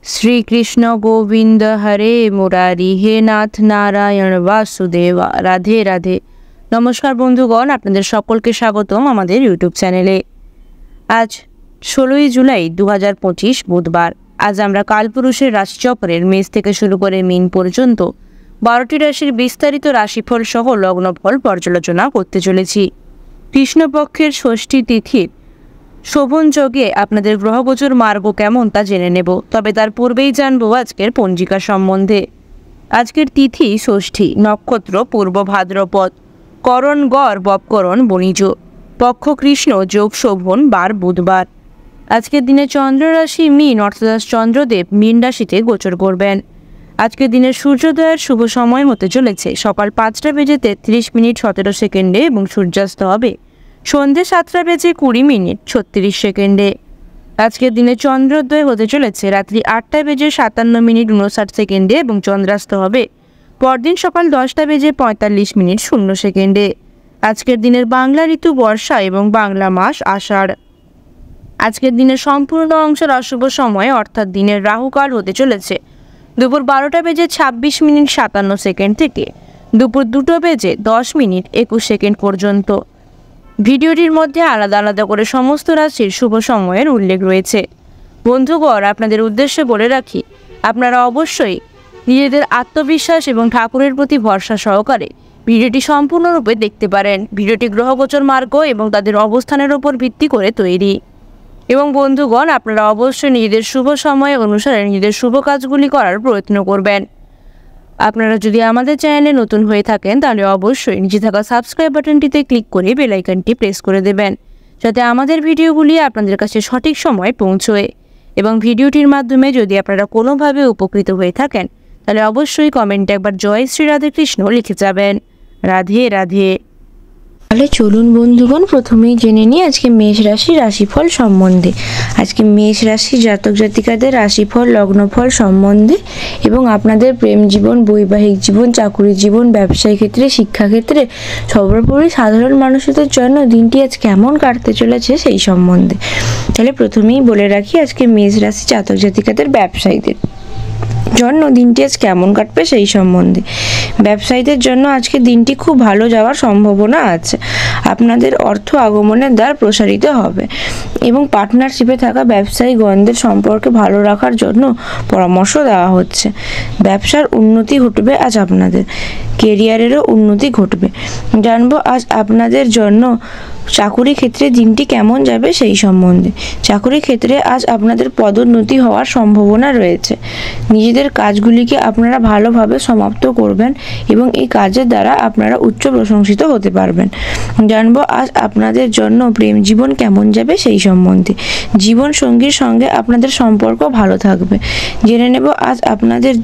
শ্রীকৃষ্ণ গোবিন্দ হরে মুরারি, হে নাথ নারায়ণ বাসুদেবা, রাধে রাধে। নমস্কার বন্ধুগণ, আপনাদের সকলকে স্বাগতম আমাদের ইউটিউব চ্যানেলে। আজ 16ই জুলাই 2025 বুধবার। আজ আমরা কালপুরুষের রাশিচক্রের মেষ থেকে শুরু করে মীন পর্যন্ত 12টি রাশির বিস্তারিত রাশিফল সহ লগ্নফল পর্যালোচনা করতে চলেছি। কৃষ্ণপক্ষের ষষ্ঠী তিথির শোভন যোগে আপনাদের গ্রহগোচর মার্গ কেমন তা জেনে নেব, তবে তার পূর্বেই জানবো আজকের পঞ্জিকা সম্বন্ধে। আজকের তিথি ষষ্ঠী, নক্ষত্র পূর্ব ভাদ্রপদ, করণ গড়, বপকরণ বণিজ, পক্ষ কৃষ্ণ, যোগ শোভন, বার বুধবার। আজকের দিনে চন্দ্র রাশি মীন, অর্থাৎ চন্দ্রদেব মীন রাশিতে গোচর করবেন। আজকের দিনের সূর্যোদয়ের শুভ সময় হতে চলেছে সকাল 5:33:17 এবং সূর্যাস্ত হবে সন্ধ্যে 7:20:36। আজকের দিনে চন্দ্রোদয় হতে চলেছে রাত্রি 8:57:59 এবং চন্দ্রাস্ত হবে পরদিন সকাল 10:45:00। আজকের দিনের বাংলা ঋতু বর্ষা এবং বাংলা মাস আষাঢ়। আজকের দিনের সম্পূর্ণ অংশের অশুভ সময় অর্থাৎ দিনের রাহুকাল হতে চলেছে দুপুর 12:26:57 থেকে দুপুর 2:10:21 পর্যন্ত। ভিডিওটির মধ্যে আলাদা আলাদা করে সমস্ত রাশির শুভ সময়ের উল্লেখ রয়েছে। বন্ধুগণ, আপনাদের উদ্দেশ্যে বলে রাখি, আপনারা অবশ্যই নিজেদের আত্মবিশ্বাস এবং ঠাকুরের প্রতি ভরসা সহকারে ভিডিওটি সম্পূর্ণরূপে দেখতে পারেন। ভিডিওটি গ্রহগোচর মার্গ এবং তাদের অবস্থানের উপর ভিত্তি করে তৈরি। এবং বন্ধুগণ, আপনারা অবশ্যই নিজেদের শুভ সময় অনুসারে নিজেদের শুভ কাজগুলি করার প্রয়ত্ন করবেন। আপনারা যদি আমাদের চ্যানেলে নতুন হয়ে থাকেন তাহলে অবশ্যই নিচে থাকা সাবস্ক্রাইব বাটনটিতে ক্লিক করে বেল আইকনটি প্রেস করে দেবেন, যাতে আমাদের ভিডিওগুলি আপনাদের কাছে সঠিক সময় পৌঁছয়। এবং ভিডিওটির মাধ্যমে যদি আপনারা কোনোভাবে উপকৃত হয়ে থাকেন তাহলে অবশ্যই কমেন্টে একবার জয় শ্রী রাধে কৃষ্ণ লিখে যাবেন। রাধে রাধে। তাহলে চলুন বন্ধুগণ, প্রথমেই জেনে নিই আজকে মেষ রাশির রাশিফল সম্বন্ধে। আজকে মেষ রাশি জাতক জাতিকাদের রাশিফল লগ্নফল সম্বন্ধে এবং আপনাদের প্রেম জীবন, বৈবাহিক জীবন, চাকুরি জীবন, ব্যবসায়ী ক্ষেত্রে, শিক্ষাক্ষেত্রে, সর্বোপরি সাধারণ মানুষদের জন্য দিনটি আজ কেমন কাটতে চলেছে সেই সম্বন্ধে। তাহলে প্রথমেই বলে রাখি আজকে মেষ রাশি জাতক জাতিকাদের ব্যবসায়ীদের জন্য দিনটি আজ কেমন কাটবে সেই সম্বন্ধে। ব্যবসায়ীদের জন্য আজকে দিনটি খুব ভালো যাওয়ার সম্ভাবনা আছে। আপনাদের অর্থ আগমনের দ্বার প্রসারিত হবে এবং পার্টনারশিপে থাকা ব্যবসায়ীগণদের সম্পর্কে ভালো রাখার জন্য পরামর্শ দেওয়া হচ্ছে। ব্যবসার উন্নতি ঘটবে আজ, আপনাদের কেরিয়ারেরও উন্নতি ঘটবে। জানবো আজ আপনাদের জন্য চাকুরি ক্ষেত্রে দিনটি কেমন যাবে সেই সম্বন্ধে। চাকুরি ক্ষেত্রে আজ আপনাদের পদোন্নতি হওয়ার সম্ভাবনা রয়েছে। নিজেদের কাজগুলিকে আপনারা ভালোভাবে সমাপ্ত করবেন এবং এই কাজের দ্বারা আপনারা উচ্চ প্রশংসিত হতে পারবেন। জানবো আজ আপনাদের জন্য প্রেম জীবন কেমন যাবে সেই সম্বন্ধে। জীবন সঙ্গীর সঙ্গে আপনাদের সম্পর্ক ভালো থাকবে। জেনে নেব আজ আপনাদের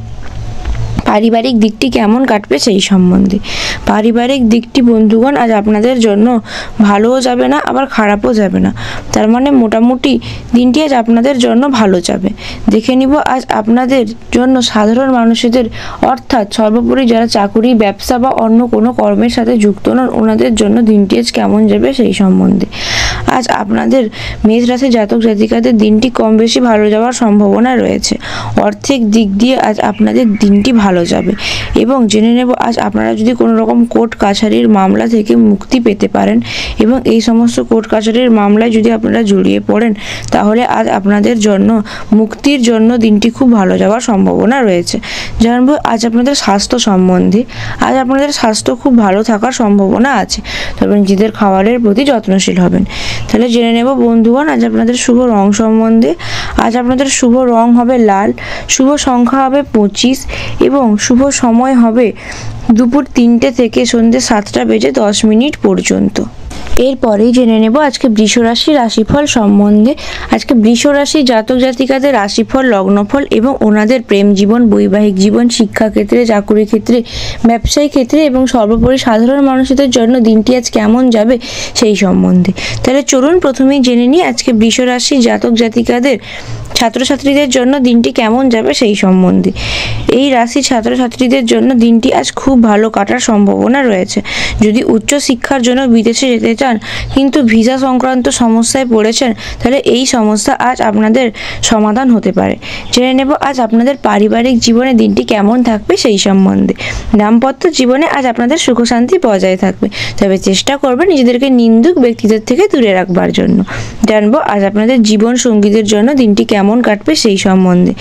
পারিবারিক দিকটি কেমন কাটবে সেই সম্বন্ধে। পারিবারিক দিকটি বন্ধুগণ আজ আপনাদের জন্য ভালোও যাবে না, আবার খারাপও যাবে না। তার মানে মোটামুটি দিনটি আজ আপনাদের জন্য ভালো যাবে। দেখে নিব আজ আপনাদের জন্য সাধারণ মানুষদের, অর্থাৎ সর্বোপরি যারা চাকুরি, ব্যবসা বা অন্য কোনো কর্মের সাথে যুক্ত নন, ওনাদের জন্য দিনটি আজ কেমন যাবে সেই সম্বন্ধে। আজ আপনাদের মেষ রাশি জাতক জাতিকাদের দিনটি কম বেশি ভালো যাওয়ার সম্ভাবনা রয়েছে। আর্থিক দিক দিয়ে আজ আপনাদের দিনটি ভালো যাবে। এবং জেনে নেব আজ আপনারা যদি কোনো রকম কোর্ট কাছারির মামলা থেকে মুক্তি পেতে পারেন এবং এই সমস্ত কোর্ট কাছারির মামলায় যদি আপনারা জড়িয়ে পড়েন তাহলে আজ আপনাদের জন্য মুক্তির জন্য দিনটি খুব ভালো যাওয়ার সম্ভাবনা রয়েছে। জানবো আজ আপনাদের স্বাস্থ্য সম্বন্ধে। আজ আপনাদের স্বাস্থ্য খুব ভালো থাকার সম্ভাবনা আছে, তবে নিজেদের খাবারের প্রতি যত্নশীল হবেন। তাহলে জেনে নেব বন্ধুগণ আজ আপনাদের শুভ রং সম্বন্ধে। আজ আপনাদের শুভ রং হবে লাল, শুভ সংখ্যা হবে 25 এবং শুভ সময় হবে দুপুর 3টে থেকে সন্ধ্যে 7:10 পর্যন্ত। এরপরেই জেনে নেব আজকে বৃষ রাশি রাশিফল সম্বন্ধে। আজকে বৃষ রাশি জাতক জাতিকাদের রাশিফল লগ্নফল এবং ওনাদের প্রেম জীবন, বৈবাহিক জীবন, শিক্ষাক্ষেত্রে, চাকুরি ক্ষেত্রে, ব্যবসায়ী ক্ষেত্রে এবং সর্বোপরি সাধারণ মানুষদের জন্য দিনটি আজ কেমন যাবে সেই সম্বন্ধে। তাহলে চলুন প্রথমেই জেনে নিই আজকে বৃষ রাশি জাতক জাতিকাদের ছাত্রছাত্রীদের জন্য দিনটি কেমন যাবে সেই সম্বন্ধে। এই রাশি ছাত্রছাত্রীদের জন্য দিনটি আজ খুব ভালো কাটার সম্ভাবনা রয়েছে। যদি উচ্চ শিক্ষার জন্য বিদেশে যেতে চান চান কিন্তু ভিসা সংক্রান্ত সমস্যায় পড়েছেন, তাহলে এই সমস্যা আজ আপনাদের সমাধান হতে পারে। জেনে নেব আজ আপনাদের পারিবারিক জীবনে দিনটি কেমন থাকবে সেই সম্বন্ধে। দাম্পত্য জীবনে আজ আপনাদের সুখ শান্তি বজায় থাকবে, তবে চেষ্টা করবেন নিজেদেরকে নিন্দুক ব্যক্তিদের থেকে দূরে রাখবার জন্য। জানবো আজ আপনাদের জীবন সঙ্গীদের জন্য দিনটি কেমন কাটবে সেই সম্বন্ধে।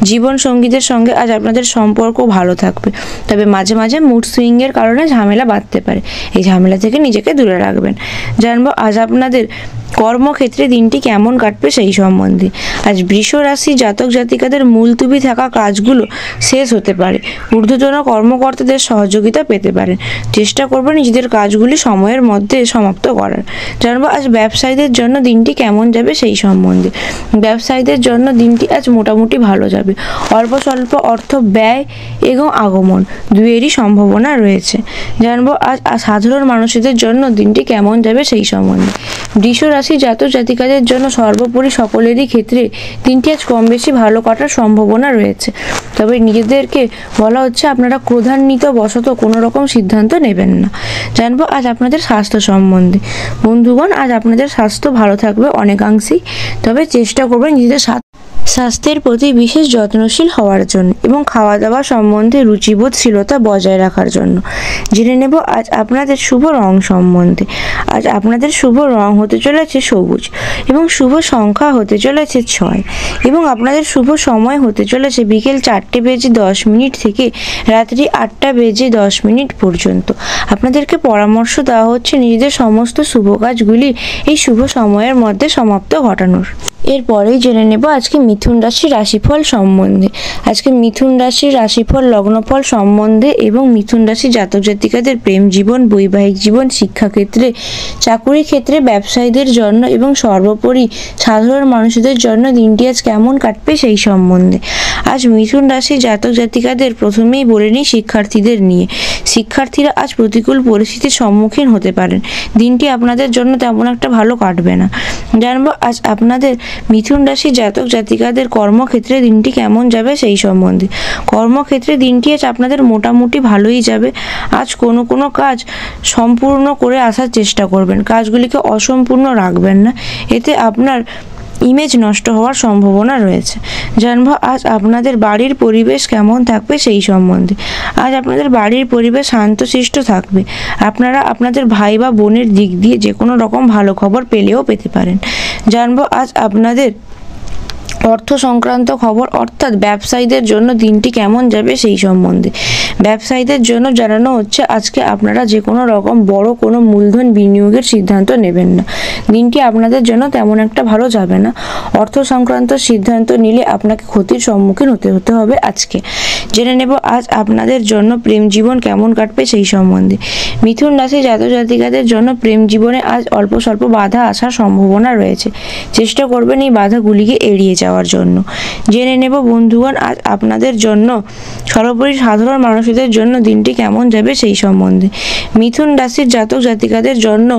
জীবন সঙ্গীদের সঙ্গে আজ আপনাদের সম্পর্ক ভালো থাকবে, তবে মাঝে মাঝে মুড সুইংয়ের কারণে ঝামেলা বাঁধতে পারে, এই ঝামেলা থেকে নিজেকে দূরে রাখবেন। জানবো আজ আপনাদের কর্মক্ষেত্রে দিনটি কেমন কাটবে সেই সম্বন্ধে। আজ বৃষ রাশি জাতক জাতিকাদের মুলতুবি থাকা কাজগুলো শেষ হতে পারে, ঊর্ধ্বতন কর্মকর্তাদের সহযোগিতা পেতে পারেন। চেষ্টা করবেন নিজেদের কাজগুলি সময়ের মধ্যে সমাপ্ত করার। জানবো আজ ব্যবসায়ীদের জন্য দিনটি কেমন যাবে সেই সম্বন্ধে। ব্যবসায়ীদের জন্য দিনটি আজ মোটামুটি ভালো যাবে, অল্প স্বল্প অর্থ ব্যয় এবং আগমন দুয়েরই সম্ভাবনা রয়েছে। জানবো আজ সাধারণ মানুষদের জন্য দিনটি কেমন যাবে সেই সম্বন্ধে। বৃষ রাশি জাতক জাতিকাদের জন্য সর্বোপরি সকলেরই ক্ষেত্রে দিনটি আজ কম বেশি ভালো কাটার সম্ভাবনা রয়েছে, তবে নিজেদেরকে বলা হচ্ছে আপনারা ক্রোধান্বিত বশত কোনো রকম সিদ্ধান্ত নেবেন না। জানবো আজ আপনাদের স্বাস্থ্য সম্বন্ধে। বন্ধুগণ, আজ আপনাদের স্বাস্থ্য ভালো থাকবে অনেকাংশেই, তবে চেষ্টা করবেন নিজেদের স্বাস্থ্যের প্রতি বিশেষ যত্নশীল হওয়ার জন্য এবং খাওয়া দাওয়া সম্বন্ধে রুচিবোধশীলতা বজায় রাখার জন্য। জেনে নেব আজ আপনাদের শুভ রং সম্বন্ধে। আজ আপনাদের শুভ রং হতে চলেছে সবুজ এবং শুভ সংখ্যা হতে চলেছে 6 এবং আপনাদের শুভ সময় হতে চলেছে বিকেল 4:10 থেকে রাত্রি 8:10 পর্যন্ত। আপনাদেরকে পরামর্শ দেওয়া হচ্ছে নিজেদের সমস্ত শুভ কাজগুলি এই শুভ সময়ের মধ্যে সমাপ্ত ঘটানোর। এরপরেই জেনে নেব আজকে মিথুন রাশির রাশিফল সম্বন্ধে। আজকে মিথুন রাশির রাশিফল লগ্নফল সম্বন্ধে এবং মিথুন রাশি জাতক জাতিকাদের প্রেম জীবন, বৈবাহিক জীবন, শিক্ষাক্ষেত্রে, চাকুরি ক্ষেত্রে, ব্যবসায়ীদের জন্য এবং সর্বোপরি সাধারণ মানুষদের জন্য দিনটি আজ কেমন কাটবে সেই সম্বন্ধে। আজ মিথুন রাশি জাতক জাতিকাদের প্রথমেই বলে নিই শিক্ষার্থীদের নিয়ে। শিক্ষার্থীরা আজ প্রতিকূল পরিস্থিতির সম্মুখীন হতে পারেন, দিনটি আপনাদের জন্য তেমন একটা ভালো কাটবে না। জানবো আজ আপনাদের মিথুন রাশি জাতক জাতিকাদের কর্মক্ষেত্রে দিনটি কেমন যাবে সেই সম্বন্ধে। কর্মক্ষেত্রে দিনটি আজ আপনাদের মোটামুটি ভালোই যাবে। আজ কোনো কাজ সম্পূর্ণ করে আসার চেষ্টা করবেন, কাজগুলিকে অসম্পূর্ণ রাখবেন না, এতে আপনার ইমেজ নষ্ট হওয়ার সম্ভাবনা রয়েছে। জানবো আজ আপনাদের বাড়ির পরিবেশ কেমন থাকবে সেই সম্বন্ধে। আজ আপনাদের বাড়ির পরিবেশ শান্তশিষ্ট থাকবে, আপনারা আপনাদের ভাই বা বোনের দিক দিয়ে যে কোনো রকম ভালো খবর পেলেও পেতে পারেন। জানবো আজ আপনাদের অর্থ সংক্রান্ত খবর, অর্থাৎ ব্যবসায়ীদের জন্য দিনটি কেমন যাবে সেই সম্বন্ধে। ব্যবসায়ীদের জন্য জানানো হচ্ছে আজকে আপনারা যে কোনো রকম বড় কোনো মূলধন বিনিয়োগের সিদ্ধান্ত নেবেন না, দিনটি আপনাদের জন্য তেমন একটা ভালো যাবে না। অর্থ সংক্রান্ত সিদ্ধান্ত নিলে আপনাকে ক্ষতির সম্মুখীন হতে হবে আজকে। জেনে নেব আজ আপনাদের জন্য প্রেম জীবন কেমন কাটবে সেই সম্বন্ধে। মিথুন রাশি জাতক জাতিকাদের জন্য প্রেম জীবনে আজ অল্প স্বল্প বাধা আসার সম্ভাবনা রয়েছে, চেষ্টা করবেন এই বাধাগুলিকে এড়িয়ে যাওয়ার জন্য। জেনে নেব বন্ধুগণ আজ আপনাদের জন্য সর্বোপরি সাধারণ মানুষদের জন্য দিনটি কেমন যাবে সেই সম্বন্ধে। মিথুন রাশির জাতক জাতিকাদের জন্য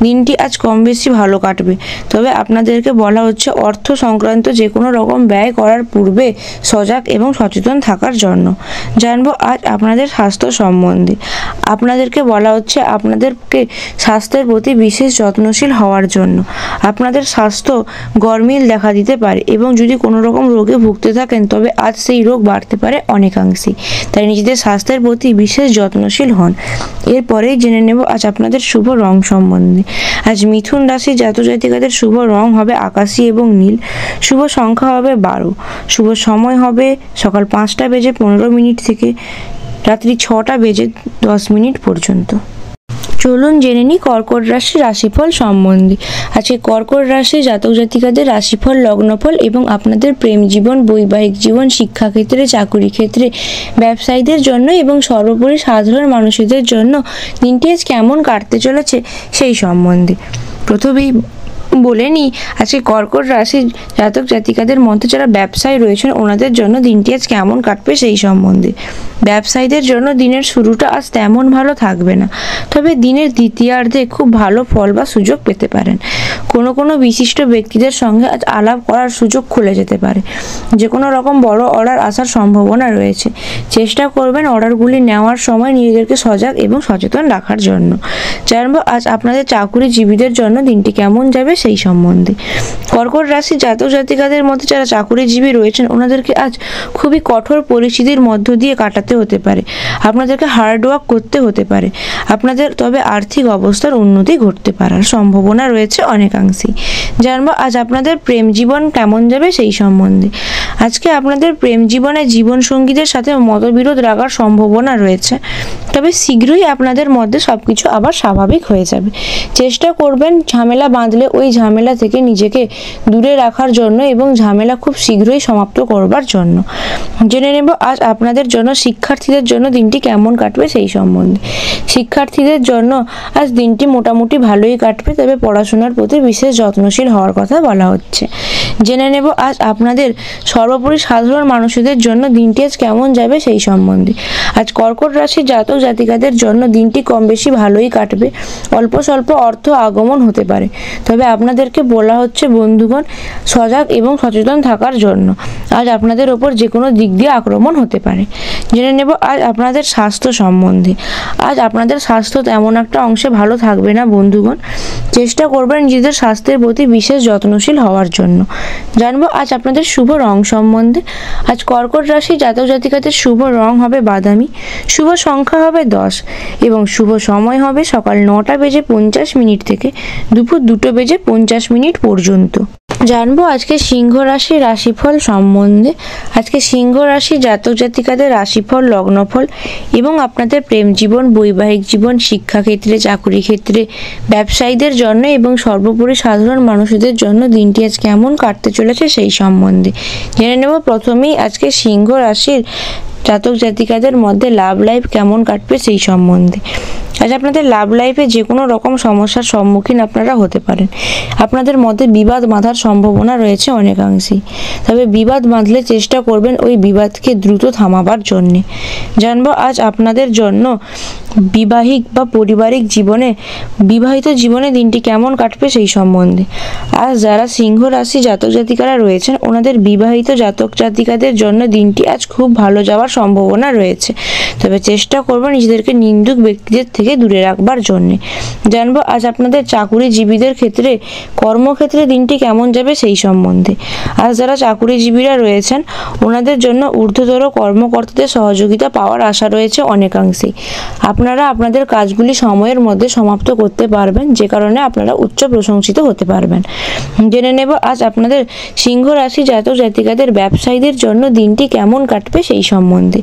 দিনটি আজ কম বেশি ভালো কাটবে, তবে আপনাদেরকে বলা হচ্ছে অর্থ সংক্রান্ত যে কোনো রকম ব্যয় করার পূর্বে সজাগ এবং সচেতন থাকার জন্য। জানবো আজ আপনাদের স্বাস্থ্য সম্বন্ধে। আপনাদেরকে বলা হচ্ছে আপনাদেরকে স্বাস্থ্যের প্রতি বিশেষ যত্নশীল হওয়ার জন্য। আপনাদের স্বাস্থ্য গরমিল দেখা দিতে পারে এবং যদি কোনো রকম রোগে ভুগতে থাকেন তবে আজ সেই রোগ বাড়তে পারে অনেকাংশেই, তাই নিজেদের স্বাস্থ্যের প্রতি বিশেষ যত্নশীল হন। এরপরেই জেনে নেব আজ আপনাদের শুভ রং সম্বন্ধে। আজ মিথুন রাশি জাতক জাতিকাদের শুভ রং হবে আকাশী এবং নীল, শুভ সংখ্যা হবে 12, শুভ সময় হবে সকাল 5:15 থেকে রাত্রি 6:10 পর্যন্ত। চলুন জেনে নিই কর্কট রাশির রাশিফল সম্বন্ধে। আজকে কর্কট রাশি জাতক জাতিকাদের রাশিফল, লগ্নফল এবং আপনাদের প্রেম জীবন, বৈবাহিক জীবন, শিক্ষাক্ষেত্রে, চাকুরি ক্ষেত্রে, ব্যবসায়ীদের জন্য এবং সর্বোপরি সাধারণ মানুষদের জন্য দিনটি আজ কেমন কাটতে চলেছে সেই সম্বন্ধে। প্রথমেই বলে নিই আজকে কর্কট রাশির জাতক জাতিকাদের মধ্যে যারা ব্যবসায়ী রয়েছেন ওনাদের জন্য দিনটি আজ কেমন কাটবে সেই সম্বন্ধে। ব্যবসায়ীদের জন্য দিনের শুরুটা আজ তেমন ভালো থাকবে না, তবে দিনের দ্বিতীয়ার্ধে খুব ভালো ফল বা সুযোগ পেতে পারেন। কোনো বিশিষ্ট ব্যক্তিদের সঙ্গে আজ আলাপ করার সুযোগ খুলে যেতে পারে। যে কোনো রকম বড় অর্ডার আসার সম্ভাবনা রয়েছে। চেষ্টা করবেন অর্ডারগুলি নেওয়ার সময় নিজেদেরকে সজাগ এবং সচেতন রাখার জন্য। জানবো আজ আপনাদের চাকুরিজীবীদের জন্য দিনটি কেমন যাবে সেই সম্বন্ধে। কর্কট রাশির জাতক জাতিকাদের মধ্যে যারা চাকুরিজীবী রয়েছেন ওনাদেরকে আজ খুবই কঠোর পরিস্থিতির মধ্য দিয়ে কাটাতে হতে পারে। আপনাদেরকে হার্ড ওয়ার্ক করতে হতে পারে। আপনাদের তবে আর্থিক অবস্থার উন্নতি ঘটতে পারার সম্ভাবনা রয়েছে অনেকাংশেই। জানবো আজ আপনাদের প্রেম জীবন কেমন যাবে সেই সম্বন্ধে। আজকে আপনাদের প্রেম জীবনে জীবনসঙ্গীদের সাথে মতবিরোধ রাখার সম্ভাবনা রয়েছে, তবে শীঘ্রই আপনাদের মধ্যে সবকিছু আবার স্বাভাবিক হয়ে যাবে। চেষ্টা করবেন ঝামেলা বাঁধলে ওই ঝামেলা থেকে নিজেকে দূরে রাখার জন্য এবং ঝামেলা খুব শীঘ্রই সমাপ্ত করবার জন্য। জেনে নেব আজ আপনাদের জন্য শিক্ষার্থীদের জন্য দিনটি কেমন কাটবে সেই সম্বন্ধে। শিক্ষার্থীদের জন্য আজ দিনটি মোটামুটি ভালোই কাটবে, তবে পড়াশোনার প্রতি বিশেষ যত্নশীল হওয়ার কথা বলা হচ্ছে। জেনে নেব আজ আপনাদের সর্বোপরি সাধারণ মানুষদের জন্য দিনটি আজ কেমন যাবে সেই সম্বন্ধে। আজ কর্কট রাশির জাতক জাতিকাদের জন্য দিনটি কম বেশি ভালোই কাটবে। অল্প স্বল্প অর্থ আগমন হতে পারে, তবে আপনাদেরকে বলা হচ্ছে বন্ধুগণ সজাগ এবং সচেতন থাকার জন্য। আজ আপনাদের ওপর যে কোনো দিক দিয়ে আক্রমণ হতে পারে। জেনে নেব আজ আপনাদের স্বাস্থ্য সম্বন্ধে। আজ আপনাদের স্বাস্থ্য তেমন একটা অংশে ভালো থাকবে না বন্ধুগণ। চেষ্টা করবেন নিজেদের স্বাস্থ্যের প্রতি বিশেষ যত্নশীল হওয়ার জন্য। জানবো আজ আপনাদের শুভ রং সম্বন্ধে। আজ কর্কট রাশি জাতক জাতিকাদের শুভ রং হবে বাদামি, শুভ সংখ্যা হবে 10 এবং শুভ সময় হবে সকাল 9:50 থেকে দুপুর 2:50 পর্যন্ত। জানবো আজকে সিংহ রাশির রাশিফল সম্বন্ধে। আজকে সিংহ রাশি জাতক জাতিকাদের রাশিফল, লগ্নফল এবং আপনাদের প্রেম জীবন, বৈবাহিক জীবন, শিক্ষাক্ষেত্রে, চাকুরি ক্ষেত্রে, ব্যবসায়ীদের জন্য এবং সর্বোপরি সাধারণ মানুষদের জন্য দিনটি আজ কেমন কাটতে চলেছে সেই সম্বন্ধে জেনে নেব। প্রথমেই আজকে সিংহ রাশির জাতক জাতিকাদের মধ্যে লাভ লাইফ কেমন কাটবে সেই সম্বন্ধে। আজ আপনাদের লাভ লাইফে যে কোনো রকম সমস্যার সম্মুখীন আপনারা হতে পারেন। আপনাদের মধ্যে বিবাদ বাঁধার সম্ভাবনা রয়েছে অনেকাংশেই, তবে বিবাদ বাঁধলে চেষ্টা করবেন ওই বিবাদকে দ্রুত থামাবার জন্যে। জানবো আজ আপনাদের জন্য বিবাহিক বা পারিবারিক জীবনে, বিবাহিত জীবনে দিনটি কেমন কাটবে সেই সম্বন্ধে। আজ যারা সিংহ রাশি জাতক জাতিকারা রয়েছেন ওনাদের বিবাহিত জাতক জাতিকাদের জন্য দিনটি আজ খুব ভালো যাওয়ার সম্ভাবনা রয়েছে, তবে চেষ্টা করবেন নিজেদেরকে নিন্দুক ব্যক্তিদের থেকে দূরে রাখবার জন্যে। জানবো আজ আপনাদের চাকুরিজীবীদের ক্ষেত্রে, কর্মক্ষেত্রে দিনটি কেমন যাবে সেই সম্বন্ধে। আজ যারা চাকুরিজীবীরা রয়েছেন ওনাদের জন্য ঊর্ধ্বতর কর্মকর্তাদের সহযোগিতা পাওয়ার আশা রয়েছে অনেকাংশেই। আপনারা আপনাদের কাজগুলি সময়ের মধ্যে সমাপ্ত করতে পারবেন, যে কারণে আপনারা উচ্চ প্রশংসিত হতে পারবেন। জেনে নেব আজ আপনাদের সিংহ রাশি জাতক জাতিকাদের ব্যবসায়ীদের জন্য দিনটি কেমন কাটবে সেই সম্বন্ধে।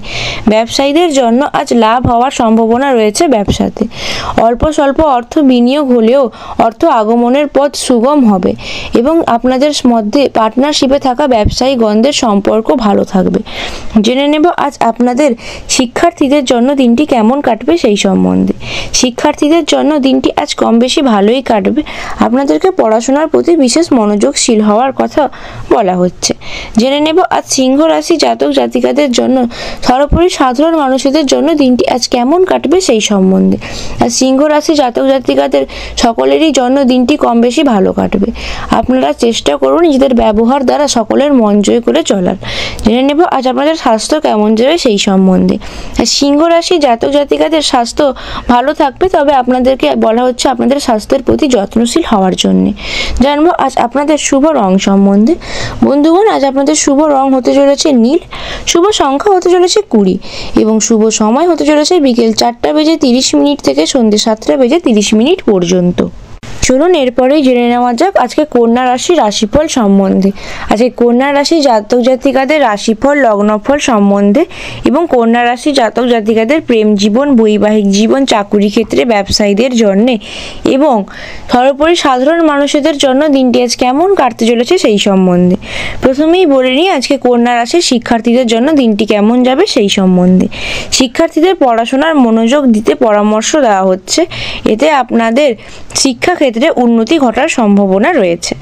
ব্যবসায়ীদের জন্য আজ লাভ হওয়ার সম্ভাবনা রয়েছে ব্যবসাতে। অল্প স্বল্প অর্থ বিনিয়োগ হলেও অর্থ আগমনের পথ সুগম হবে এবং আপনাদের মধ্যে পার্টনারশিপে থাকা ব্যবসায়ীগণদের সম্পর্ক ভালো থাকবে। জেনে নেব আজ আপনাদের শিক্ষার্থীদের জন্য দিনটি কেমন কাটবে সেই সম্বন্ধে। শিক্ষার্থীদের জন্য দিনটি আজ কম বেশি ভালোই কাটবে। আপনাদেরকে পড়াশোনার প্রতি বিশেষ মনোযোগশীল হওয়ার কথা বলা হচ্ছে। জেনে নেব আজ সিংহ রাশি জাতক জাতিকাদের জন্য, সর্বোপরি সাধারণ মানুষদের জন্য দিনটি আজ কেমন কাটবে সেই সম্বন্ধে। আর সিংহ রাশি জাতক জাতিকাদের সকলেরই জন্য দিনটি কম বেশি ভালো কাটবে। আপনারা চেষ্টা করুন নিজেদের ব্যবহার দ্বারা সকলের মন জয় করে চলার। জেনে নেব আজ আপনাদের স্বাস্থ্য কেমন যাবে সেই সম্বন্ধে। আর সিংহ রাশি জাতক জাতিকাদের স্বাস্থ্য ভালো থাকবে, তবে আপনাদেরকে বলা হচ্ছে আপনাদের স্বাস্থ্যের প্রতি যত্নশীল হওয়ার জন্য। জানবো আজ আপনাদের শুভ রং সম্বন্ধে। বন্ধুগণ আজ আপনাদের শুভ রং হতে চলেছে নীল, শুভ সংখ্যা হতে চলেছে 20 এবং শুভ সময় হতে চলেছে বিকেল 4:30 থেকে সন্ধ্যে 7:30 পর্যন্ত। চলুন এরপরেই জেনে নেওয়া যাক আজকে কন্যা রাশির রাশিফল সম্বন্ধে। আজকে কন্যা রাশি জাতক জাতিকাদের রাশিফল, লগ্নফল সম্বন্ধে এবং কন্যা রাশি জাতক জাতিকাদের প্রেম জীবন, বৈবাহিক জীবন, চাকুরি ক্ষেত্রে, ব্যবসায়ীদের জন্য এবং সর্বোপরি সাধারণ মানুষদের জন্য দিনটি আজ কেমন কাটতে চলেছে সেই সম্বন্ধে। প্রথমেই বলে নিই আজকে কন্যা রাশির শিক্ষার্থীদের জন্য দিনটি কেমন যাবে সেই সম্বন্ধে। শিক্ষার্থীদের পড়াশোনার মনোযোগ দিতে পরামর্শ দেওয়া হচ্ছে। এতে আপনাদের শিক্ষাক্ষেত্রে ক্ষেত্রে উন্নতি ঘটার সম্ভাবনা রয়েছে।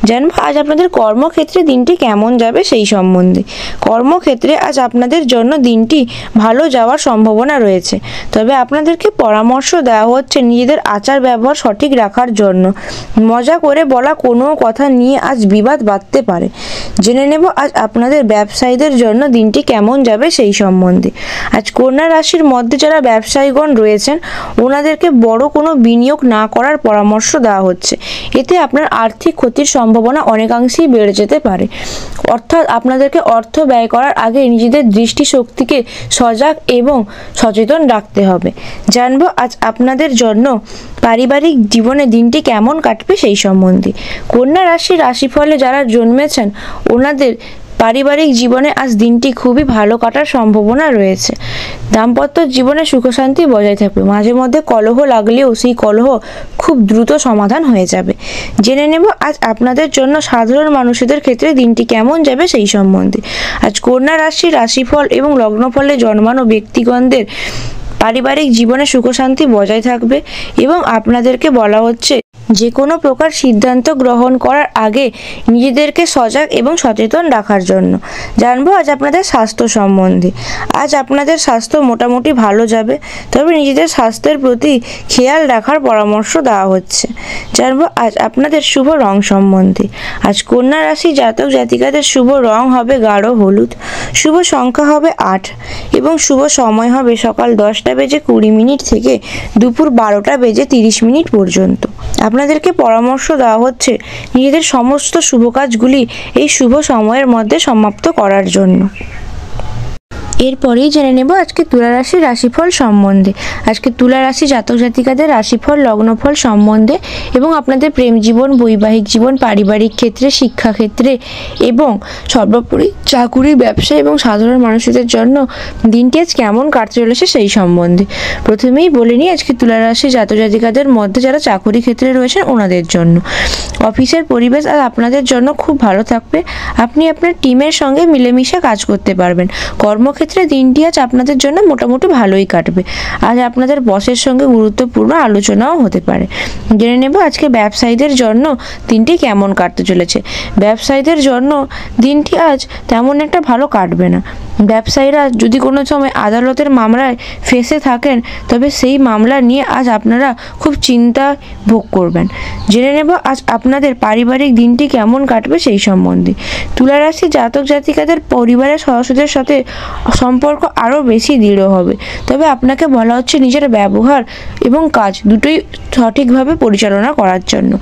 জানবো আজ আপনাদের কর্মক্ষেত্রে দিনটি কেমন যাবে সেই সম্বন্ধে। কর্মক্ষেত্রে আজ আপনাদের জন্য দিনটি ভালো যাওয়ার সম্ভাবনা রয়েছে, তবে আপনাদেরকে পরামর্শ দেওয়া হচ্ছে নিজেদের আচার ব্যবহার সঠিক রাখার জন্য। মজা করে বলা কোনো কথা নিয়ে আজ বিবাদ বাঁধতে পারে। জেনে নেব আজ আপনাদের ব্যবসায়ীদের জন্য দিনটি কেমন যাবে সেই সম্বন্ধে। আজ কন্যা রাশির মধ্যে যারা ব্যবসায়ীগণ রয়েছেন ওনাদেরকে বড় কোনো বিনিয়োগ না করার পরামর্শ দেওয়া হচ্ছে। এতে আপনার আর্থিক ক্ষতির সম্ভাবনা অনেকাংশেই বেড়ে যেতে পারে। অর্থাৎ আপনাদেরকে অর্থ ব্যয় করার আগে নিজেদের দৃষ্টিশক্তিকে সজাগ এবং সচেতন রাখতে হবে। জানবো আজ আপনাদের জন্য পারিবারিক জীবনে দিনটি কেমন কাটবে সেই সম্বন্ধে। কন্যা রাশির রাশিফলে যারা জন্মেছেন ওনাদের পারিবারিক জীবনে আজ দিনটি খুবই ভালো কাটার সম্ভাবনা রয়েছে। দাম্পত্য জীবনে সুখ শান্তি বজায় থাকবে। মাঝে মধ্যে কলহ লাগলেও সেই কলহ খুব দ্রুত সমাধান হয়ে যাবে। জেনে নেব আজ আপনাদের জন্য সাধারণ মানুষদের ক্ষেত্রে দিনটি কেমন যাবে সেই সম্বন্ধে। আজ কন্যা রাশির রাশিফল এবং লগ্নফলে জন্মানো ব্যক্তিগণদের পারিবারিক জীবনে সুখ শান্তি বজায় থাকবে এবং আপনাদেরকে বলা হচ্ছে যে কোনো প্রকার সিদ্ধান্ত গ্রহণ করার আগে নিজেদেরকে সজাগ এবং সচেতন রাখার জন্য। জানবো আজ আপনাদের স্বাস্থ্য সম্বন্ধে। আজ আপনাদের স্বাস্থ্য মোটামুটি ভালো যাবে, তবে নিজেদের স্বাস্থ্যের প্রতি খেয়াল রাখার পরামর্শ দেওয়া হচ্ছে। জানবো আজ আপনাদের শুভ রং সম্বন্ধে। আজ কন্যা রাশি জাতক জাতিকাদের শুভ রং হবে গাঢ় হলুদ, শুভ সংখ্যা হবে 8 এবং শুভ সময় হবে সকাল 10:20 থেকে দুপুর 12:30 পর্যন্ত। আপনাদেরকে পরামর্শ দেওয়া হচ্ছে নিজেদের সমস্ত শুভ কাজগুলি এই শুভ সময়ের মধ্যে সমাপ্ত করার জন্য। এরপরেই জেনে নেব আজকে তুলা রাশির রাশিফল সম্বন্ধে। আজকে তুলা রাশি জাতক জাতিকাদের রাশিফল লগ্নফল সম্বন্ধে এবং আপনাদের প্রেম জীবন, বৈবাহিক জীবন, পারিবারিক ক্ষেত্রে, শিক্ষাক্ষেত্রে এবং সর্বোপরি চাকুরি, ব্যবসা এবং সাধারণ মানুষদের জন্য দিনটি আজ কেমন কাটতে চলেছে সেই সম্বন্ধে। প্রথমেই বলে নিই আজকে তুলা রাশি জাতক জাতিকাদের মধ্যে যারা চাকুরি ক্ষেত্রে রয়েছেন ওনাদের জন্য অফিসের পরিবেশ আজ আপনাদের জন্য খুব ভালো থাকবে। আপনি আপনার টিমের সঙ্গে মিলেমিশে কাজ করতে পারবেন। কর্মক্ষেত্রে দিনটি আজ আপনাদের জন্য মোটামুটি ভালোই কাটবে। আজ আপনাদের বসের সঙ্গে গুরুত্বপূর্ণ আলোচনাও হতে পারে। জেনে নেব আজকে ব্যবসায়ীদের জন্য দিনটি কেমন কাটতে চলেছে। ব্যবসায়ীদের জন্য দিনটি আজ তেমন একটা ভালো কাটবে না। ব্যবসায়ীরা যদি কোনো সময় আদালতের মামলায় ফেঁসে থাকেন তবে সেই মামলা নিয়ে আজ আপনারা খুব চিন্তা ভোগ করবেন। জেনে নেব আজ আপনাদের পারিবারিক দিনটি কেমন কাটবে সেই সম্বন্ধে। তুলা রাশি জাতক জাতিকাদের পরিবারের সদস্যদের সাথে সম্পর্ক আরও বেশি দৃঢ় হবে, তবে আপনাকে বলা হচ্ছে নিজের ব্যবহার এবং কাজ দুটোই সঠিকভাবে পরিচালনা করার জন্য।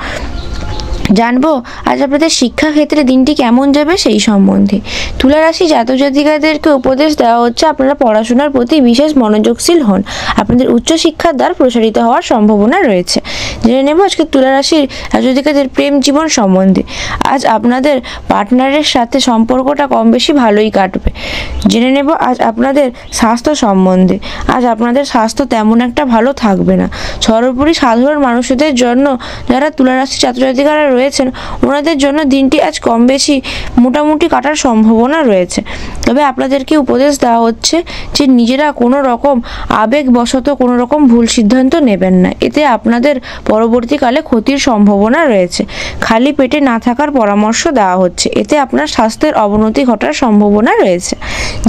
জানবো আজ আপনাদের শিক্ষাক্ষেত্রে দিনটি কেমন যাবে সেই সম্বন্ধে। তুলা রাশি জাতক জাতিকাদেরকে উপদেশ দেওয়া হচ্ছে আপনারা পড়াশোনার প্রতি বিশেষ মনোযোগশীল হন। আপনাদের উচ্চশিক্ষার দ্বার প্রসারিত হওয়ার সম্ভাবনা রয়েছে। জেনে নেব আজকে তুলা রাশির জাতক জাতিকাদের প্রেম জীবন সম্বন্ধে। আজ আপনাদের পার্টনারের সাথে সম্পর্কটা কম বেশি ভালোই কাটবে। জেনে নেব আজ আপনাদের স্বাস্থ্য সম্বন্ধে। আজ আপনাদের স্বাস্থ্য তেমন একটা ভালো থাকবে না। সর্বোপরি সাধারণ মানুষদের জন্য যারা তুলা রাশি জাতক জাতিকারা রয়েছেন ওনাদের জন্য দিনটি আজ কম বেশি মোটামুটি কাটার সম্ভাবনা রয়েছে, তবে আপনাদেরকে উপদেশ দেওয়া হচ্ছে যে নিজেরা কোনো রকম আবেগবশত কোনো রকম ভুল সিদ্ধান্ত নেবেন না। এতে আপনাদের পরবর্তীকালে ক্ষতির সম্ভাবনা রয়েছে। খালি পেটে না থাকার পরামর্শ দেওয়া হচ্ছে, এতে আপনার স্বাস্থ্যের অবনতি ঘটার সম্ভাবনা রয়েছে।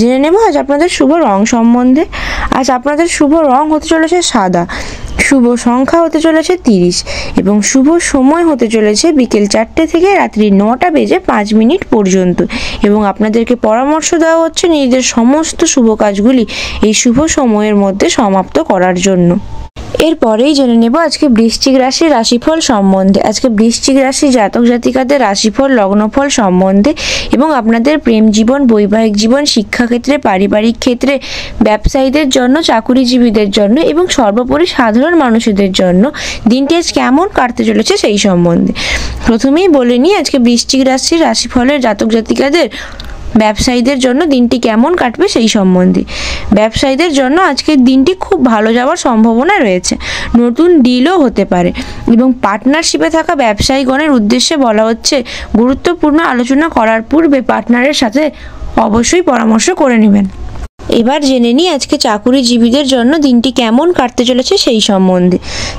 জেনে নেব আজ আপনাদের শুভ রং সম্বন্ধে। আজ আপনাদের শুভ রং হতে চলেছে সাদা, শুভ সংখ্যা হতে চলেছে 30 এবং শুভ সময় হতে চলেছে বিকেল 4টে থেকে রাত্রি 9:05 পর্যন্ত এবং আপনাদেরকে পরামর্শ দেওয়া হচ্ছে নিজেদের সমস্ত শুভ কাজগুলি এই শুভ সময়ের মধ্যে সমাপ্ত করার জন্য। এরপরেই জেনে নেব আজকে বৃশ্চিক রাশির রাশিফল সম্বন্ধে। আজকে বৃশ্চিক রাশি জাতক জাতিকাদের রাশিফল লগ্নফল সম্বন্ধে এবং আপনাদের প্রেম জীবন, বৈবাহিক জীবন, শিক্ষাক্ষেত্রে, পারিবারিক ক্ষেত্রে, ব্যবসায়ীদের জন্য, চাকুরিজীবীদের জন্য এবং সর্বোপরি সাধারণ মানুষদের জন্য দিনটি আজ কেমন কাটতে চলেছে সেই সম্বন্ধে। প্রথমেই বলে নিই আজকে বৃশ্চিক রাশির রাশিফলের জাতক জাতিকাদের ব্যবসায়ীদের জন্য দিনটি কেমন কাটবে সেই সম্বন্ধে। ব্যবসায়ীদের জন্য আজকের দিনটি খুব ভালো যাওয়ার সম্ভাবনা রয়েছে। নতুন ডিলও হতে পারে এবং পার্টনারশিপে থাকা ব্যবসায়ীগণের উদ্দেশ্যে বলা হচ্ছে গুরুত্বপূর্ণ আলোচনা করার পূর্বে পার্টনারের সাথে অবশ্যই পরামর্শ করে নেবেন। এবার জেনে নিই আজকে চাকুরিজীবীদের জন্য দিনটি কেমন কাটতে চলেছে সেই সম্বন্ধে।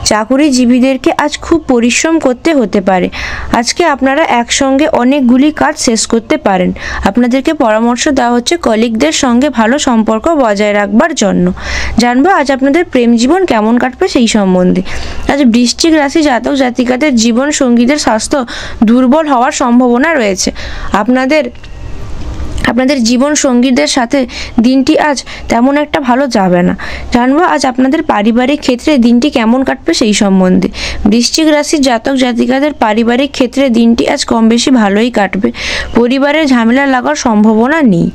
চাকুরিজীবীদেরকে আজ খুব পরিশ্রম করতে হতে পারে। আজকে আপনারা একসঙ্গে অনেকগুলি কাজ শেষ করতে পারেন। আপনাদেরকে পরামর্শ দেওয়া হচ্ছে কলিগদের সঙ্গে ভালো সম্পর্ক বজায় রাখবার জন্য। জানবো আজ আপনাদের প্রেম জীবন কেমন কাটবে সেই সম্বন্ধে। আজ বৃশ্চিক রাশি জাতক জাতিকাদের জীবন সঙ্গীদের স্বাস্থ্য দুর্বল হওয়ার সম্ভাবনা রয়েছে। আপনাদের জীবন সঙ্গীদের সাথে দিনটি আজ তেমন একটা ভালো যাবে না। জানবো আজ আপনাদের পারিবারিক ক্ষেত্রে দিনটি কেমন কাটবে সেই সম্বন্ধে। বৃশ্চিক রাশির জাতক জাতিকাদের পারিবারিক ক্ষেত্রে দিনটি আজ কম বেশি ভালোই কাটবে। পরিবারে ঝামেলা লাগার সম্ভাবনা নেই।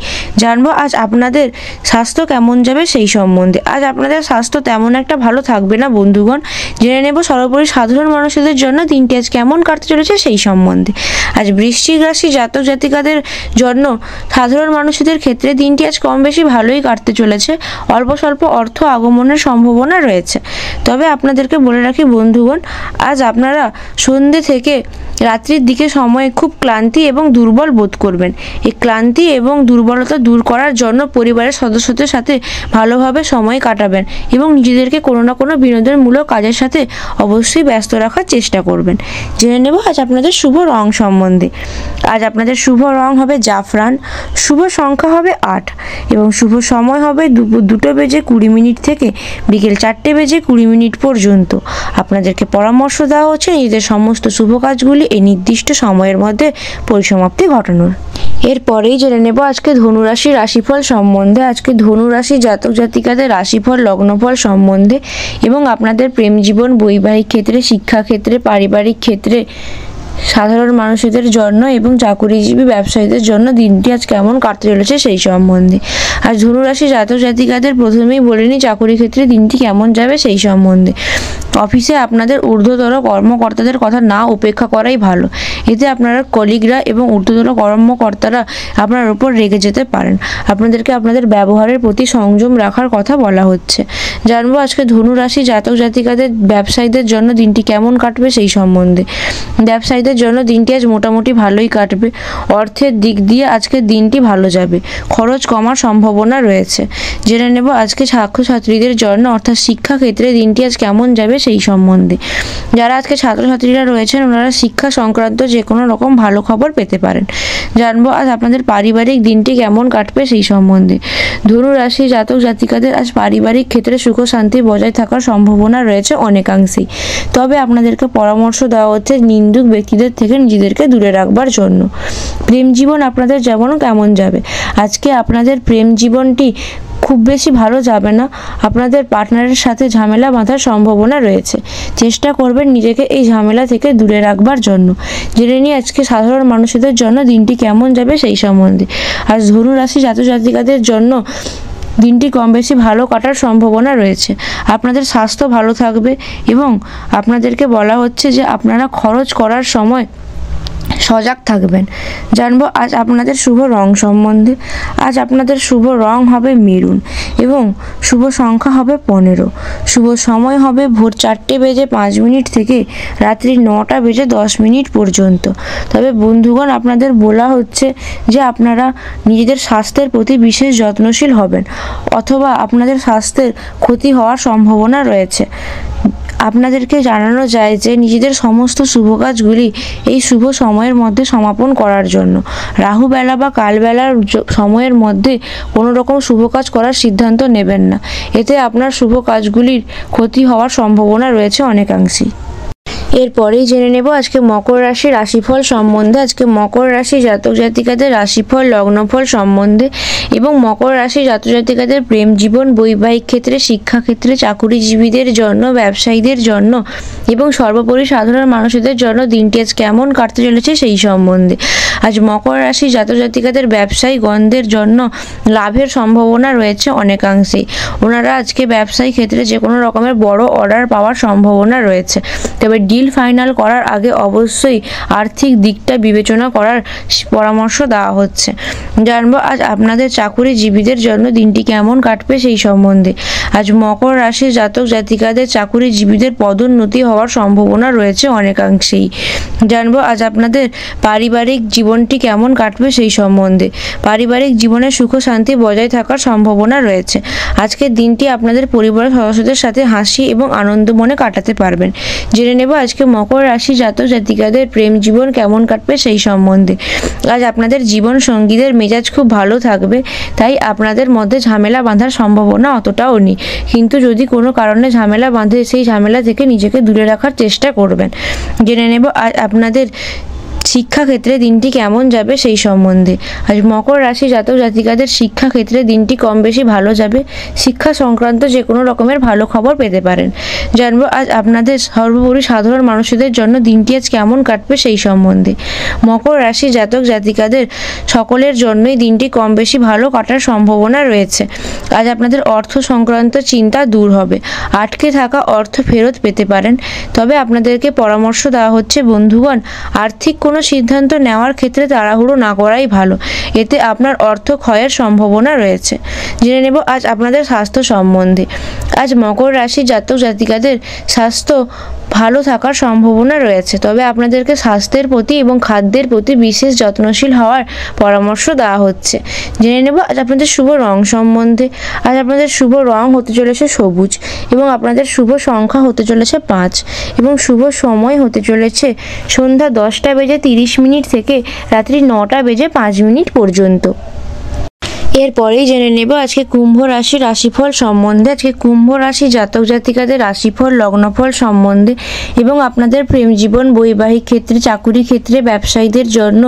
জানবো আজ আপনাদের স্বাস্থ্য কেমন যাবে সেই সম্বন্ধে। আজ আপনাদের স্বাস্থ্য তেমন একটা ভালো থাকবে না বন্ধুগণ। জেনে নেব সর্বোপরি সাধারণ মানুষদের জন্য দিনটি আজ কেমন কাটতে চলেছে সেই সম্বন্ধে। আজ বৃশ্চিক রাশি জাতক জাতিকাদের জন্য সাধারণ মানুষদের ক্ষেত্রে দিনটি আজ কম বেশি ভালোই কাটতে চলেছে। অল্প স্বল্প অর্থ আগমনের সম্ভাবনা রয়েছে। তবে আপনাদেরকে বলে রাখি বন্ধুগণ, আজ আপনারা সন্ধ্যে থেকে রাত্রির দিকে সময়ে খুব ক্লান্তি এবং দুর্বল বোধ করবেন। এই ক্লান্তি এবং দুর্বলতা দূর করার জন্য পরিবারের সদস্যদের সাথে ভালোভাবে সময় কাটাবেন এবং নিজেদেরকে কোনো না কোনো বিনোদনমূলক কাজের সাথে অবশ্যই ব্যস্ত রাখার চেষ্টা করবেন। জেনে নেব আজ আপনাদের শুভ রং সম্বন্ধে। আজ আপনাদের শুভ রং হবে জাফরান, শুভ সংখ্যা হবে 8 এবং শুভ সময় হবে দুপুর 2:20 থেকে বিকেল 4:20 পর্যন্ত। আপনাদেরকে পরামর্শ দেওয়া হচ্ছে নিজেদের সমস্ত শুভ কাজগুলি এই নির্দিষ্ট সময়ের মধ্যে পরিসমাপ্তি ঘটানোর। এরপরেই জেনে নেব আজকে ধনুরাশির রাশিফল সম্বন্ধে। আজকে ধনুরাশি জাতক জাতিকাদের রাশিফল লগ্নফল সম্বন্ধে এবং আপনাদের প্রেম জীবন, বৈবাহিক ক্ষেত্রে, শিক্ষাক্ষেত্রে, পারিবারিক ক্ষেত্রে, সাধারণ মানুষদের জন্য এবং চাকুরিজীবী ব্যবসায়ীদের জন্য দিনটি আজ কেমন কাটতে চলেছে সেই সম্বন্ধে। আজ ধনুরাশি জাতক জাতিকাদের প্রথমেই বলে নিই চাকুরি ক্ষেত্রে দিনটি কেমন যাবে সেই সম্বন্ধে। অফিসে আপনাদের ঊর্ধ্বতর কর্মকর্তাদের কথা না উপেক্ষা করাই ভালো। এতে আপনারা কলিগরা এবং ঊর্ধ্বতর কর্মকর্তারা আপনার উপর রেগে যেতে পারেন। আপনাদেরকে আপনাদের ব্যবহারের প্রতি সংযম রাখার কথা বলা হচ্ছে। জানবো আজকে ধনুরাশি জাতক জাতিকাদের ব্যবসায়ীদের জন্য দিনটি কেমন কাটবে সেই সম্বন্ধে। ব্যবসায়ীদের জন্য দিনটি আজ মোটামুটি ভালোই কাটবে। অর্থের দিক দিয়ে আজকের দিনটি ভালো যাবে। খরচ কমার সম্ভাবনা রয়েছে। জেনে নেব আজকে ছাত্রছাত্রীদের জন্য অর্থাৎ শিক্ষাক্ষেত্রে দিনটি আজ কেমন যাবে সেই সম্বন্ধে। যারা আজকে ছাত্রছাত্রীরা রয়েছেন ওনারা শিক্ষা সংক্রান্ত যে কোনো রকম ভালো খবর পেতে পারেন। জানবো আজ আপনাদের পারিবারিক দিনটি কেমন কাটবে সেই সম্বন্ধে। ধনু রাশি জাতক জাতিকাদের আজ পারিবারিক ক্ষেত্রে সুখ শান্তি বজায় থাকার সম্ভাবনা রয়েছে অনেকাংশেই। তবে আপনাদেরকে পরামর্শ দেওয়া হচ্ছে নিন্দুক ব্যক্তিদের থেকে নিজেদেরকে দূরে রাখবার জন্য। প্রেম জীবন আপনাদের যেমন কেমন যাবে। আজকে আপনাদের প্রেম জীবনটি খুব বেশি ভালো যাবে না। আপনাদের পার্টনারের সাথে ঝামেলা বাঁধার সম্ভাবনা রয়েছে। চেষ্টা করবেন নিজেকে এই ঝামেলা থেকে দূরে রাখবার জন্য। জেনে নিয়ে আজকে সাধারণ মানুষদের জন্য দিনটি কেমন যাবে সেই সম্বন্ধে। আজ ধনু রাশি জাতক জাতিকাদের জন্য দিনটি কম বেশি ভালো কাটার সম্ভাবনা রয়েছে। আপনাদের স্বাস্থ্য ভালো থাকবে এবং আপনাদেরকে বলা হচ্ছে যে আপনারা খরচ করার সময় সজাগ থাকবেন। জানবো আজ আপনাদের শুভ রং সম্বন্ধে। আজ আপনাদের শুভ রং হবে মেরুন এবং শুভ সংখ্যা হবে 15। শুভ সময় হবে ভোর 4:05 থেকে রাত্রি 9:10 পর্যন্ত। তবে বন্ধুগণ আপনাদের বলা হচ্ছে যে আপনারা নিজেদের স্বাস্থ্যের প্রতি বিশেষ যত্নশীল হবেন অথবা আপনাদের স্বাস্থ্যের ক্ষতি হওয়ার সম্ভাবনা রয়েছে। আপনাদেরকে জানানো যায় যে নিজেদের সমস্ত শুভ কাজগুলি এই শুভ সময়ের মধ্যে সমাপন করার জন্য রাহুবেলা বা কালবেলার সময়ের মধ্যে কোনো রকম শুভ কাজ করার সিদ্ধান্ত নেবেন না। এতে আপনার শুভ কাজগুলির ক্ষতি হওয়ার সম্ভাবনা রয়েছে অনেকাংশেই। এরপরেই জেনে নেব আজকে মকর রাশির রাশিফল সম্বন্ধে। আজকে মকর রাশি জাতক জাতিকাদের রাশিফল লগ্নফল সম্বন্ধে এবং মকর রাশি জাতক জাতিকাদের প্রেম জীবন, বৈবাহিক ক্ষেত্রে, শিক্ষাক্ষেত্রে, চাকুরিজীবীদের জন্য, ব্যবসায়ীদের জন্য এবং সর্বোপরি সাধারণ মানুষদের জন্য দিনটি আজ কেমন কাটতে চলেছে সেই সম্বন্ধে। আজ মকর রাশি জাতক জাতিকাদের ব্যবসায়ীগণদের জন্য লাভের সম্ভাবনা রয়েছে অনেকাংশেই। ওনারা আজকে ব্যবসায়ী ক্ষেত্রে যে কোনো রকমের বড় অর্ডার পাওয়ার সম্ভাবনা রয়েছে। তবে ডিল ফাইনাল করার আগে অবশ্যই আর্থিক দিকটা বিবেচনা করার পরামর্শ দেওয়া হচ্ছে। জানবো আজ আপনাদের চাকুরিজীবীদের জন্য দিনটি কেমন কাটবে সেই সম্বন্ধে। আজ মকর রাশির জাতক জাতিকাদের চাকুরিজীবীদের পদোন্নতি হওয়ার সম্ভাবনা রয়েছে অনেকাংশেই। জানবো আজ আপনাদের পারিবারিক জীবন জীবনটি কেমন কাটবে সেই সম্বন্ধে। পারিবারিক জীবনে সুখ শান্তি বজায় থাকার সম্ভাবনা রয়েছে। আজকের দিনটি আপনাদের পরিবারের সদস্যদের সাথে হাসি এবং আনন্দ মনে কাটাতে পারবেন। জেনে নেব আজকে মকর রাশি জাতক জাতিকাদের প্রেম জীবন কেমন কাটবে সেই সম্বন্ধে। আজ আপনাদের জীবন সঙ্গীদের মেজাজ খুব ভালো থাকবে, তাই আপনাদের মধ্যে ঝামেলা বাঁধার সম্ভাবনা অতটাও নেই, কিন্তু যদি কোনো কারণে ঝামেলা বাঁধে সেই ঝামেলা থেকে নিজেকে দূরে রাখার চেষ্টা করবেন। জেনে নেব আজ আপনাদের শিক্ষাক্ষেত্রে দিনটি কেমন যাবে সেই সম্বন্ধে। আজ মকর রাশি জাতক জাতিকাদের শিক্ষাক্ষেত্রে দিনটি কম বেশি ভালো যাবে। শিক্ষা সংক্রান্ত যে কোনো রকমের ভালো খবর পেতে পারেন। জানবো আজ আপনাদের সর্বোপরি সাধারণ মানুষদের জন্য দিনটি আজ কেমন কাটবে সেই সম্বন্ধে। মকর রাশি জাতক জাতিকাদের সকলের জন্যই দিনটি কম বেশি ভালো কাটার সম্ভাবনা রয়েছে। আজ আপনাদের অর্থ সংক্রান্ত চিন্তা দূর হবে। আটকে থাকা অর্থ ফেরত পেতে পারেন। তবে আপনাদেরকে পরামর্শ দেওয়া হচ্ছে বন্ধুগণ, আর্থিক কোনো সিদ্ধান্ত নেওয়ার ক্ষেত্রে তাড়াহুড়ো না করাই ভালো, এতে আপনার অর্থ ক্ষয়ের সম্ভাবনা রয়েছে। জেনে নেব আজ আপনাদের স্বাস্থ্য সম্বন্ধে। আজ মকর রাশি জাতক জাতিকাদের স্বাস্থ্য ভালো থাকার সম্ভাবনা রয়েছে, তবে আপনাদেরকে স্বাস্থ্যের প্রতি এবং খাদ্যের প্রতি বিশেষ যত্নশীল হওয়ার পরামর্শ দেওয়া হচ্ছে। জেনে নেব আজ আপনাদের শুভ রং সম্বন্ধে। আজ আপনাদের শুভ রং হতে চলেছে সবুজ এবং আপনাদের শুভ সংখ্যা হতে চলেছে 5 এবং শুভ সময় হতে চলেছে সন্ধ্যা 10:30 থেকে রাত্রি 9:05 পর্যন্ত। এরপরেই জেনে নেব আজকে কুম্ভ রাশি রাশিফল সম্বন্ধে। আজকে কুম্ভ রাশি জাতক জাতিকাদের রাশিফল লগ্নফল সম্বন্ধে এবং আপনাদের প্রেম জীবন, বৈবাহিক ক্ষেত্রে, চাকুরি ক্ষেত্রে, ব্যবসায়ীদের জন্য,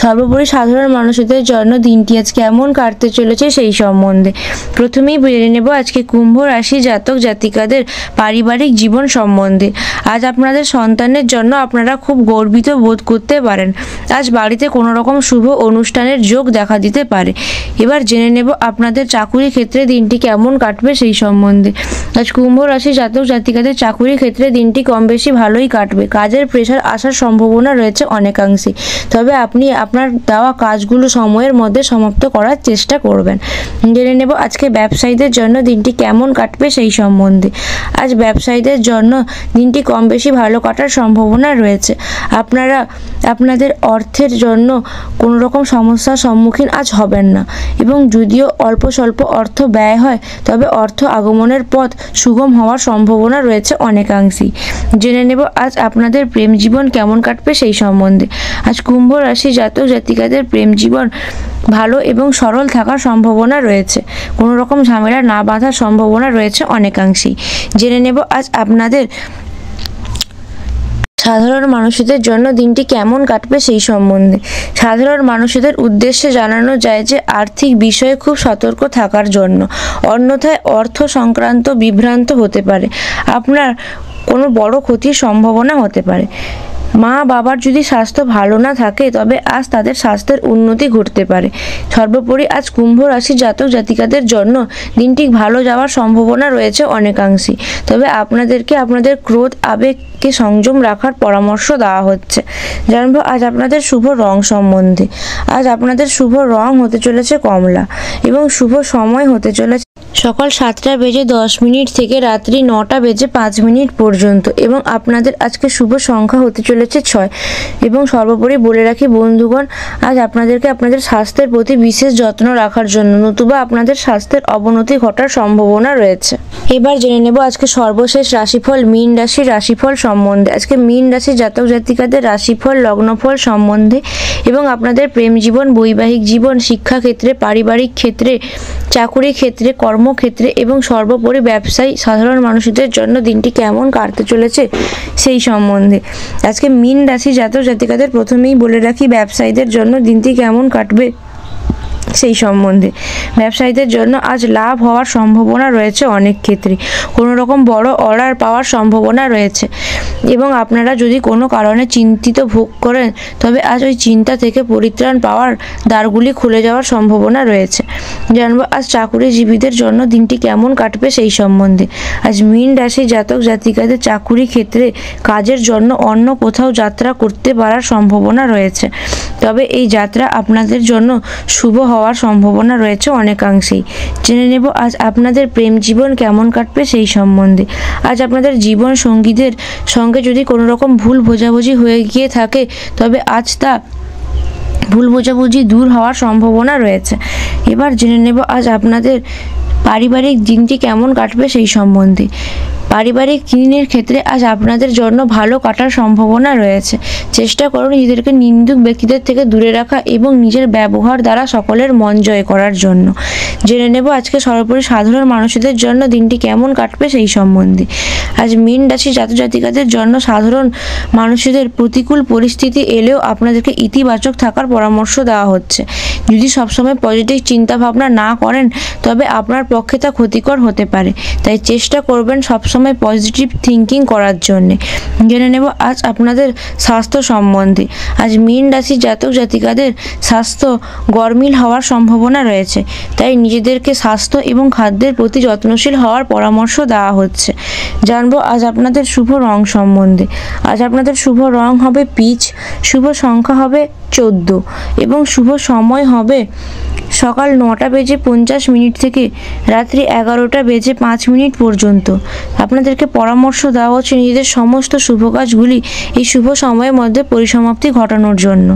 সর্বোপরি সাধারণ মানুষদের জন্য দিনটি আজ কেমন কাটতে চলেছে সেই সম্বন্ধে। প্রথমেই জেনে নেব আজকে কুম্ভ রাশি জাতক জাতিকাদের পারিবারিক জীবন সম্বন্ধে। আজ আপনাদের সন্তানের জন্য আপনারা খুব গর্বিত বোধ করতে পারেন। আজ বাড়িতে কোনো রকম শুভ অনুষ্ঠানের যোগ দেখা দিতে পারে। এবার জেনে নেব আপনাদের চাকুরি ক্ষেত্রে দিনটি কেমন কাটবে সেই সম্বন্ধে। আজ কুম্ভ রাশি জাতক জাতিকাদের চাকুরি ক্ষেত্রে দিনটি কম বেশি ভালোই কাটবে। কাজের প্রেশার আসার সম্ভাবনা রয়েছে অনেকাংশেই, তবে আপনি আপনার দেওয়া কাজগুলো সময়ের মধ্যে সমাপ্ত করার চেষ্টা করবেন। জেনে নেব আজকে ব্যবসায়ীদের জন্য দিনটি কেমন কাটবে সেই সম্বন্ধে। আজ ব্যবসায়ীদের জন্য দিনটি কম বেশি ভালো কাটার সম্ভাবনা রয়েছে। আপনারা আপনাদের অর্থের জন্য কোনো রকম সমস্যার সম্মুখীন আজ হবেন না এবং যদিও অল্প স্বল্প অর্থ ব্যয় হয়, তবে অর্থ আগমনের পথ সুগম হওয়ার সম্ভাবনা রয়েছে অনেকাংশেই। জেনে নেব আজ আপনাদের প্রেম জীবন কেমন কাটবে সেই সম্বন্ধে। আজ কুম্ভ রাশি জাতক জাতিকাদের প্রেম জীবন ভালো এবং সরল থাকার সম্ভাবনা রয়েছে। কোনো রকম ঝামেলা না বাঁধার সম্ভাবনা রয়েছে অনেকাংশেই। জেনে নেব আজ আপনাদের সাধারণ মানুষদের জন্য দিনটি কেমন কাটবে সেই সম্বন্ধে। সাধারণ মানুষদের উদ্দেশ্যে জানানো যায় যে আর্থিক বিষয়ে খুব সতর্ক থাকার জন্য, অন্যথায় অর্থ সংক্রান্ত বিভ্রান্ত হতে পারে। আপনার কোনো বড় ক্ষতির সম্ভাবনা হতে পারে। মা বাবার যদি স্বাস্থ্য ভালো না থাকে, তবে আজ তাদের স্বাস্থ্যের উন্নতি ঘটতে পারে। সর্বোপরি আজ কুম্ভ রাশি জাতক জাতিকাদের জন্য দিনটি ভালো যাওয়ার সম্ভাবনা রয়েছে অনেকাংশেই, তবে আপনাদেরকে আপনাদের ক্রোধ আবেগকে সংযম রাখার পরামর্শ দেওয়া হচ্ছে। জানবো আজ আপনাদের শুভ রং সম্বন্ধে। আজ আপনাদের শুভ রং হতে চলেছে কমলা এবং শুভ সময় হতে চলেছে সকাল 7:10 থেকে রাত্রি 9:05 পর্যন্ত এবং আপনাদের আজকে শুভ সংখ্যা হতে চলেছে 6 এবং সর্বোপরি বলে রাখি বন্ধুগণ, আজ আপনাদেরকে আপনাদের স্বাস্থ্যের প্রতি বিশেষ যত্ন রাখার জন্য, নতুবা আপনাদের স্বাস্থ্যের অবনতি ঘটার সম্ভাবনা রয়েছে। এবার জেনে নেব আজকে সর্বশেষ রাশিফল মীন রাশির রাশিফল সম্বন্ধে। আজকে মীন রাশি জাতক জাতিকাদের রাশিফল লগ্নফল সম্বন্ধে এবং আপনাদের প্রেম জীবন, বৈবাহিক জীবন, শিক্ষাক্ষেত্রে, পারিবারিক ক্ষেত্রে, চাকুরি ক্ষেত্রে, কর্মক্ষেত্রে এবং সর্বোপরি ব্যবসায়ী সাধারণ মানুষদের জন্য দিনটি কেমন কাটতে চলেছে সেই সম্বন্ধে। আজকে মীন রাশি জাতক জাতিকাদের প্রথমেই বলে রাখি ব্যবসায়ীদের জন্য দিনটি কেমন কাটবে সেই সম্বন্ধে। ব্যবসায়ীদের জন্য আজ লাভ হওয়ার সম্ভাবনা রয়েছে অনেক ক্ষেত্রে। কোনো রকম বড় অর্ডার পাওয়ার সম্ভাবনা রয়েছে এবং আপনারা যদি কোনো কারণে চিন্তিত ভোগ করেন, তবে আজ ওই চিন্তা থেকে পরিত্রাণ পাওয়ার দ্বারগুলি খুলে যাওয়ার সম্ভাবনা রয়েছে। জানবো আজ চাকুরিজীবীদের জন্য দিনটি কেমন কাটবে সেই সম্বন্ধে। আজ মীন রাশি জাতক জাতিকাদের চাকুরি ক্ষেত্রে কাজের জন্য অন্য কোথাও যাত্রা করতে পারার সম্ভাবনা রয়েছে, তবে এই যাত্রা আপনাদের জন্য শুভ হওয়ার সম্ভাবনা রয়েছে অনেকাংশেই। জেনে নেব আজ আপনাদের প্রেম জীবন কেমন কাটবে সেই সম্বন্ধে। আজ আপনাদের জীবন সঙ্গীদের সঙ্গে যদি কোনো রকম ভুল বোঝাবুঝি হয়ে গিয়ে থাকে, তবে আজ তা ভুল বোঝাবুঝি দূর হওয়ার সম্ভাবনা রয়েছে। এবার জেনে নেব আজ আপনাদের পারিবারিক দিনটি কেমন কাটবে সেই সম্বন্ধে। পারিবারিক দিনের ক্ষেত্রে আজ আপনাদের জন্য ভালো কাটার সম্ভাবনা রয়েছে। চেষ্টা করুন নিজেদেরকে নিন্দুক ব্যক্তিদের থেকে দূরে রাখা এবং নিজের ব্যবহার দ্বারা সকলের মন জয় করার জন্য। জেনে নেব আজকে সর্বোপরি সাধারণ মানুষদের জন্য দিনটি কেমন কাটবে সেই সম্বন্ধে। আজ মীন রাশি জাতক জাতিকাদের জন্য সাধারণ মানুষদের প্রতিকূল পরিস্থিতি এলেও আপনাদেরকে ইতিবাচক থাকার পরামর্শ দেওয়া হচ্ছে। যদি সবসময় পজিটিভ চিন্তা ভাবনা না করেন তবে আপনার পক্ষে তা ক্ষতিকর হতে পারে, তাই চেষ্টা করবেন সবসময় পজিটিভ থিঙ্কিং করার জন্যে। জেনে নেব আজ আপনাদের স্বাস্থ্য সম্বন্ধে। আজ মীন রাশি জাতক জাতিকাদের স্বাস্থ্য গরমিল হওয়ার সম্ভাবনা রয়েছে, তাই নিজেদেরকে স্বাস্থ্য এবং খাদ্যের প্রতি যত্নশীল হওয়ার পরামর্শ দেওয়া হচ্ছে। জানবো আজ আপনাদের শুভ রং সম্বন্ধে। আজ আপনাদের শুভ রং হবে পিচ, শুভ সংখ্যা হবে 14 এবং শুভ সময় হবে সকাল 9:50 থেকে রাত্রি 11:05 পর্যন্ত। আপনাদেরকে পরামর্শ দেওয়া হচ্ছে নিজেদের সমস্ত শুভ কাজগুলি এই শুভ সময়ের মধ্যে পরিসমাপ্তি ঘটানোর জন্য।